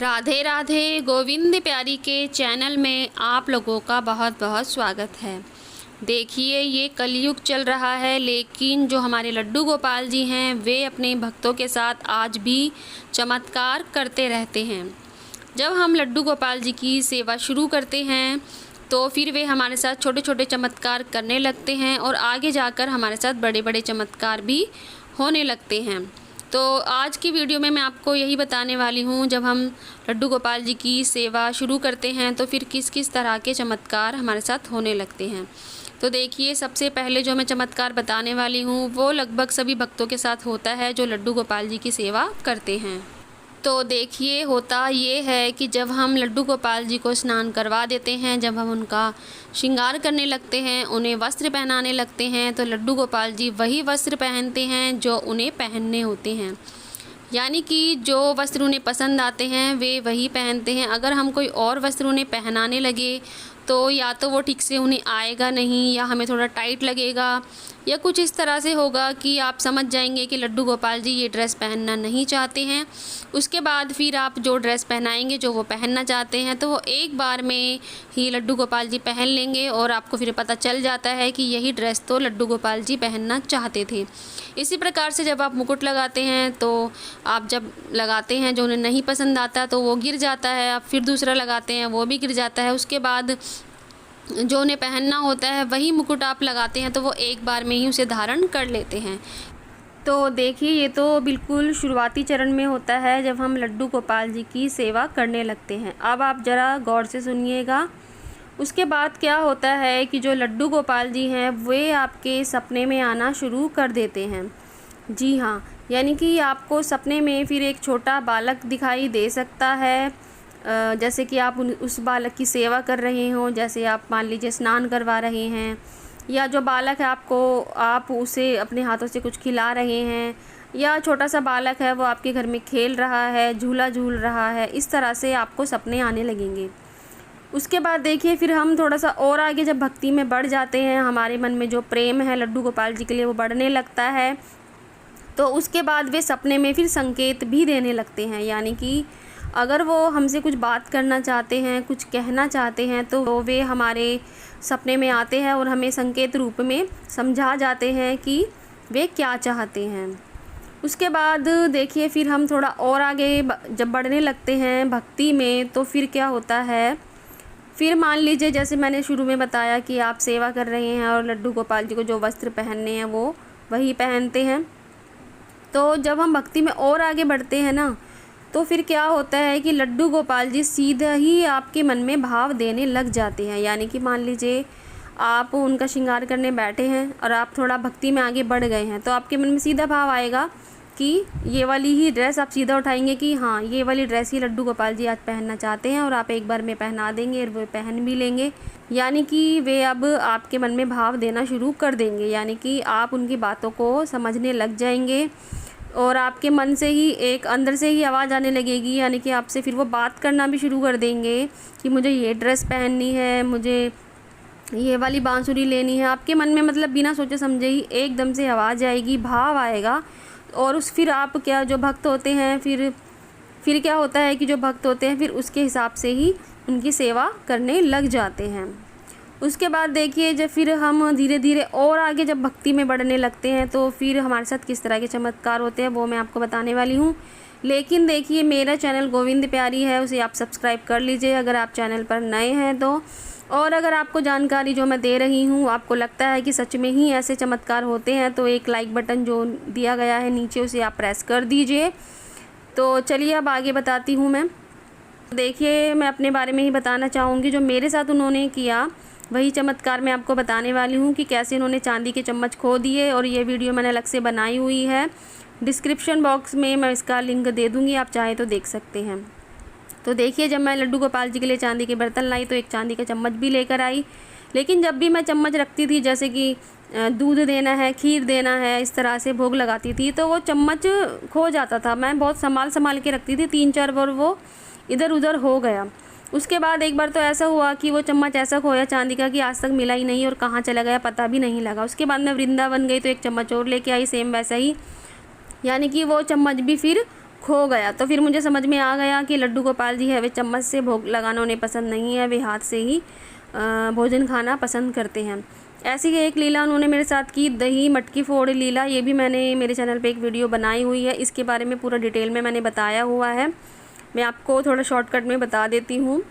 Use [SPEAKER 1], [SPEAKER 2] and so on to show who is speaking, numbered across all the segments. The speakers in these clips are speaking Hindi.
[SPEAKER 1] राधे राधे। गोविंद प्यारी के चैनल में आप लोगों का बहुत बहुत स्वागत है। देखिए, ये कलयुग चल रहा है, लेकिन जो हमारे लड्डू गोपाल जी हैं वे अपने भक्तों के साथ आज भी चमत्कार करते रहते हैं। जब हम लड्डू गोपाल जी की सेवा शुरू करते हैं तो फिर वे हमारे साथ छोटे छोटे चमत्कार करने लगते हैं और आगे जाकर हमारे साथ बड़े बड़े चमत्कार भी होने लगते हैं। तो आज की वीडियो में मैं आपको यही बताने वाली हूँ, जब हम लड्डू गोपाल जी की सेवा शुरू करते हैं तो फिर किस किस तरह के चमत्कार हमारे साथ होने लगते हैं। तो देखिए, सबसे पहले जो मैं चमत्कार बताने वाली हूँ वो लगभग सभी भक्तों के साथ होता है जो लड्डू गोपाल जी की सेवा करते हैं। तो देखिए, होता ये है कि जब हम लड्डू गोपाल जी को स्नान करवा देते हैं, जब हम उनका श्रृंगार करने लगते हैं, उन्हें वस्त्र पहनाने लगते हैं, तो लड्डू गोपाल जी वही वस्त्र पहनते हैं जो उन्हें पहनने होते हैं। यानी कि जो वस्त्र उन्हें पसंद आते हैं वे वही पहनते हैं। अगर हम कोई और वस्त्र उन्हें पहनाने लगे तो या तो वो ठीक से उन्हें आएगा नहीं, या हमें थोड़ा टाइट लगेगा, या कुछ इस तरह से होगा कि आप समझ जाएंगे कि लड्डू गोपाल जी ये ड्रेस पहनना नहीं चाहते हैं। उसके बाद फिर आप जो ड्रेस पहनाएंगे जो वो पहनना चाहते हैं तो वो एक बार में ही लड्डू गोपाल जी पहन लेंगे और आपको फिर पता चल जाता है कि यही ड्रेस तो लड्डू गोपाल जी पहनना चाहते थे। इसी प्रकार से जब आप मुकुट लगाते हैं तो आप जब लगाते हैं जो उन्हें नहीं पसंद आता तो वो गिर जाता है, आप फिर दूसरा लगाते हैं वो भी गिर जाता है। उसके बाद जो उन्हें पहनना होता है वही मुकुट आप लगाते हैं तो वो एक बार में ही उसे धारण कर लेते हैं। तो देखिए, ये तो बिल्कुल शुरुआती चरण में होता है जब हम लड्डू गोपाल जी की सेवा करने लगते हैं। अब आप ज़रा गौर से सुनिएगा। उसके बाद क्या होता है कि जो लड्डू गोपाल जी हैं वे आपके सपने में आना शुरू कर देते हैं। जी हाँ, यानी कि आपको सपने में फिर एक छोटा बालक दिखाई दे सकता है, जैसे कि आप उस बालक की सेवा कर रहे हों। जैसे आप मान लीजिए स्नान करवा रहे हैं, या जो बालक है आप उसे अपने हाथों से कुछ खिला रहे हैं, या छोटा सा बालक है वो आपके घर में खेल रहा है, झूला झूल रहा है। इस तरह से आपको सपने आने लगेंगे। उसके बाद देखिए, फिर हम थोड़ा सा और आगे जब भक्ति में बढ़ जाते हैं, हमारे मन में जो प्रेम है लड्डू गोपाल जी के लिए वो बढ़ने लगता है, तो उसके बाद वे सपने में फिर संकेत भी देने लगते हैं। यानी कि अगर वो हमसे कुछ बात करना चाहते हैं, कुछ कहना चाहते हैं, तो वे हमारे सपने में आते हैं और हमें संकेत रूप में समझा जाते हैं कि वे क्या चाहते हैं। उसके बाद देखिए, फिर हम थोड़ा और आगे जब बढ़ने लगते हैं भक्ति में तो फिर क्या होता है, फिर मान लीजिए जैसे मैंने शुरू में बताया कि आप सेवा कर रहे हैं और लड्डू गोपाल जी को जो वस्त्र पहनने हैं वो वही पहनते हैं। तो जब हम भक्ति में और आगे बढ़ते हैं ना, तो फिर क्या होता है कि लड्डू गोपाल जी सीधा ही आपके मन में भाव देने लग जाते हैं। यानी कि मान लीजिए आप उनका श्रृंगार करने बैठे हैं और आप थोड़ा भक्ति में आगे बढ़ गए हैं, तो आपके मन में सीधा भाव आएगा कि ये वाली ही ड्रेस आप सीधा उठाएंगे कि हाँ, ये वाली ड्रेस ही लड्डू गोपाल जी आज पहनना चाहते हैं, और आप एक बार में पहना देंगे और वो पहन भी लेंगे। यानी कि वे अब आपके मन में भाव देना शुरू कर देंगे। यानी कि आप उनकी बातों को समझने लग जाएंगे और आपके मन से ही एक अंदर से ही आवाज़ आने लगेगी। यानी कि आपसे फिर वो बात करना भी शुरू कर देंगे कि मुझे ये ड्रेस पहननी है, मुझे ये वाली बांसुरी लेनी है। आपके मन में मतलब बिना सोचे समझे ही एकदम से आवाज़ आएगी, भाव आएगा। और फिर आप क्या जो भक्त होते हैं फिर क्या होता है कि जो भक्त होते हैं फिर उसके हिसाब से ही उनकी सेवा करने लग जाते हैं। उसके बाद देखिए, जब फिर हम धीरे धीरे और आगे जब भक्ति में बढ़ने लगते हैं तो फिर हमारे साथ किस तरह के चमत्कार होते हैं वो मैं आपको बताने वाली हूँ। लेकिन देखिए, मेरा चैनल गोविंद प्यारी है, उसे आप सब्सक्राइब कर लीजिए अगर आप चैनल पर नए हैं तो। और अगर आपको जानकारी जो मैं दे रही हूँ आपको लगता है कि सच में ही ऐसे चमत्कार होते हैं तो एक लाइक बटन जो दिया गया है नीचे उसे आप प्रेस कर दीजिए। तो चलिए अब आगे बताती हूँ मैं। देखिए, मैं अपने बारे में ही बताना चाहूँगी। जो मेरे साथ उन्होंने किया वही चमत्कार मैं आपको बताने वाली हूँ कि कैसे इन्होंने चांदी के चम्मच खो दिए, और ये वीडियो मैंने अलग से बनाई हुई है। डिस्क्रिप्शन बॉक्स में मैं इसका लिंक दे दूँगी, आप चाहे तो देख सकते हैं। तो देखिए, जब मैं लड्डू गोपाल जी के लिए चांदी के बर्तन लाई तो एक चांदी का चम्मच भी लेकर आई। लेकिन जब भी मैं चम्मच रखती थी, जैसे कि दूध देना है, खीर देना है, इस तरह से भोग लगाती थी, तो वो चम्मच खो जाता था। मैं बहुत संभाल के रखती थी, 3-4 बार वो इधर उधर हो गया। उसके बाद एक बार तो ऐसा हुआ कि वो चम्मच ऐसा खोया चांदी का कि आज तक मिला ही नहीं और कहाँ चला गया पता भी नहीं लगा। उसके बाद मैं वृंदावन गई तो एक चम्मच और लेके आई सेम वैसा ही, यानी कि वो चम्मच भी फिर खो गया। तो फिर मुझे समझ में आ गया कि लड्डू गोपाल जी है वे चम्मच से भोग लगाना उन्हें पसंद नहीं है, वे हाथ से ही भोजन खाना पसंद करते हैं। ऐसी ही एक लीला उन्होंने मेरे साथ की, दही मटकी फोड़ लीला। ये भी मैंने मेरे चैनल पे एक वीडियो बनाई हुई है, इसके बारे में पूरा डिटेल में मैंने बताया हुआ है। मैं आपको थोड़ा शॉर्टकट में बता देती हूँ।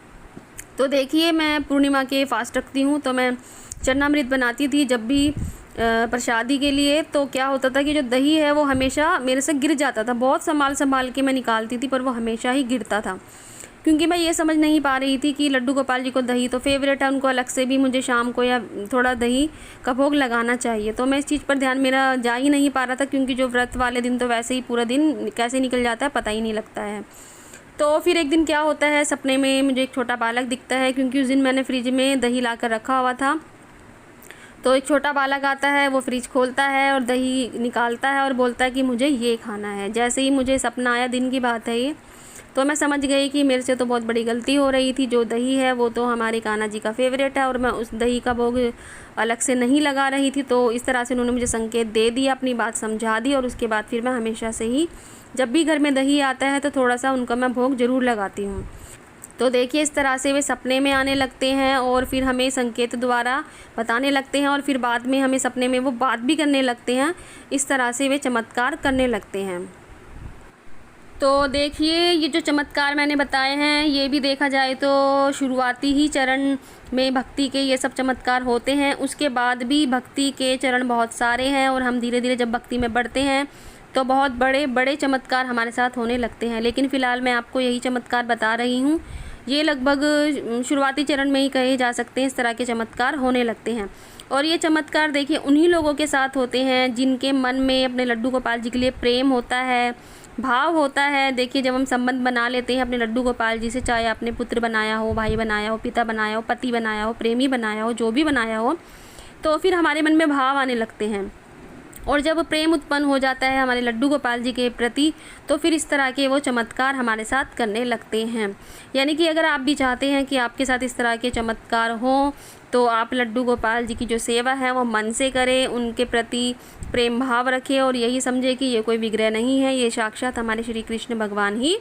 [SPEAKER 1] तो देखिए, मैं पूर्णिमा के फास्ट रखती हूँ, तो मैं चरणामृत बनाती थी जब भी प्रसादी के लिए। तो क्या होता था कि जो दही है वो हमेशा मेरे से गिर जाता था। बहुत संभाल के मैं निकालती थी, पर वो हमेशा ही गिरता था, क्योंकि मैं ये समझ नहीं पा रही थी कि लड्डू गोपाल जी को दही तो फेवरेट है, उनको अलग से भी मुझे शाम को या थोड़ा दही का भोग लगाना चाहिए। तो मैं इस चीज़ पर ध्यान मेरा जा ही नहीं पा रहा था, क्योंकि जो व्रत वाले दिन तो वैसे ही पूरा दिन कैसे निकल जाता है पता ही नहीं लगता है। तो फिर एक दिन क्या होता है, सपने में मुझे एक छोटा बालक दिखता है, क्योंकि उस दिन मैंने फ्रिज में दही ला कर रखा हुआ था। तो एक छोटा बालक आता है, वो फ्रिज खोलता है और दही निकालता है और बोलता है कि मुझे ये खाना है। जैसे ही मुझे सपना आया, दिन की बात है ये, तो मैं समझ गई कि मेरे से तो बहुत बड़ी गलती हो रही थी। जो दही है वो तो हमारे कान्हा जी का फेवरेट है और मैं उस दही का भोग अलग से नहीं लगा रही थी। तो इस तरह से उन्होंने मुझे संकेत दे दिया, अपनी बात समझा दी, और उसके बाद फिर मैं हमेशा से ही जब भी घर में दही आता है तो थोड़ा सा उनका मैं भोग ज़रूर लगाती हूँ। तो देखिए, इस तरह से वे सपने में आने लगते हैं और फिर हमें संकेत द्वारा बताने लगते हैं, और फिर बाद में हमें सपने में वो बात भी करने लगते हैं। इस तरह से वे चमत्कार करने लगते हैं। तो देखिए, ये जो चमत्कार मैंने बताए हैं, ये भी देखा जाए तो शुरुआती ही चरण में भक्ति के ये सब चमत्कार होते हैं। उसके बाद भी भक्ति के चरण बहुत सारे हैं, और हम धीरे धीरे जब भक्ति में बढ़ते हैं तो बहुत बड़े बड़े चमत्कार हमारे साथ होने लगते हैं। लेकिन फ़िलहाल मैं आपको यही चमत्कार बता रही हूँ। ये लगभग शुरुआती चरण में ही कहे जा सकते हैं, इस तरह के चमत्कार होने लगते हैं। और ये चमत्कार देखिए उन्हीं लोगों के साथ होते हैं जिनके मन में अपने लड्डू गोपाल जी के लिए प्रेम होता है, भाव होता है। देखिए, जब हम संबंध बना लेते हैं अपने लड्डू गोपाल जी से, चाहे आपने पुत्र बनाया हो, भाई बनाया हो, पिता बनाया हो, पति बनाया हो, प्रेमी बनाया हो, जो भी बनाया हो, तो फिर हमारे मन में भाव आने लगते हैं। और जब प्रेम उत्पन्न हो जाता है हमारे लड्डू गोपाल जी के प्रति, तो फिर इस तरह के वो चमत्कार हमारे साथ करने लगते हैं। यानी कि अगर आप भी चाहते हैं कि आपके साथ इस तरह के चमत्कार हों, तो आप लड्डू गोपाल जी की जो सेवा है वो मन से करें, उनके प्रति प्रेम भाव रखें, और यही समझे कि ये कोई विग्रह नहीं है, ये साक्षात हमारे श्री कृष्ण भगवान ही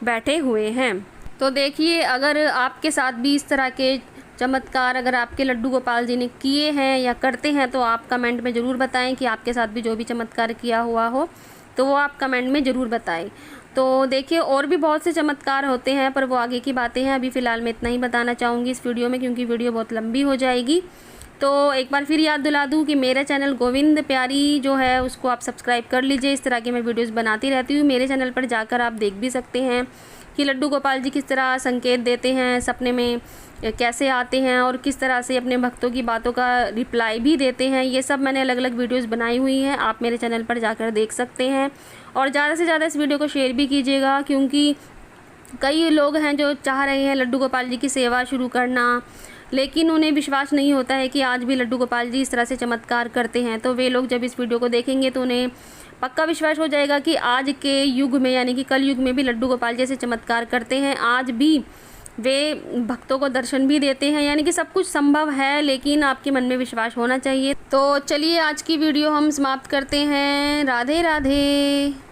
[SPEAKER 1] बैठे हुए हैं। तो देखिए, अगर आपके साथ भी इस तरह के चमत्कार अगर आपके लड्डू गोपाल जी ने किए हैं या करते हैं, तो आप कमेंट में ज़रूर बताएं कि आपके साथ भी जो भी चमत्कार किया हुआ हो, तो वो आप कमेंट में ज़रूर बताएं। तो देखिए, और भी बहुत से चमत्कार होते हैं, पर वो आगे की बातें हैं। अभी फ़िलहाल मैं इतना ही बताना चाहूँगी इस वीडियो में, क्योंकि वीडियो बहुत लंबी हो जाएगी। तो एक बार फिर याद दिला दूँ कि मेरा चैनल गोविंद प्यारी जो है उसको आप सब्सक्राइब कर लीजिए। इस तरह की मैं वीडियोज़ बनाती रहती हूँ। मेरे चैनल पर जाकर आप देख भी सकते हैं कि लड्डू गोपाल जी किस तरह संकेत देते हैं, सपने में कैसे आते हैं, और किस तरह से अपने भक्तों की बातों का रिप्लाई भी देते हैं। ये सब मैंने अलग अलग वीडियोस बनाई हुई हैं, आप मेरे चैनल पर जाकर देख सकते हैं। और ज़्यादा से ज़्यादा इस वीडियो को शेयर भी कीजिएगा, क्योंकि कई लोग हैं जो चाह रहे हैं लड्डू गोपाल जी की सेवा शुरू करना, लेकिन उन्हें विश्वास नहीं होता है कि आज भी लड्डू गोपाल जी इस तरह से चमत्कार करते हैं। तो वे लोग जब इस वीडियो को देखेंगे तो उन्हें पक्का विश्वास हो जाएगा कि आज के युग में, यानी कि कल युग में भी लड्डू गोपाल जैसे चमत्कार करते हैं। आज भी वे भक्तों को दर्शन भी देते हैं, यानी कि सब कुछ संभव है, लेकिन आपके मन में विश्वास होना चाहिए। तो चलिए, आज की वीडियो हम समाप्त करते हैं। राधे राधे।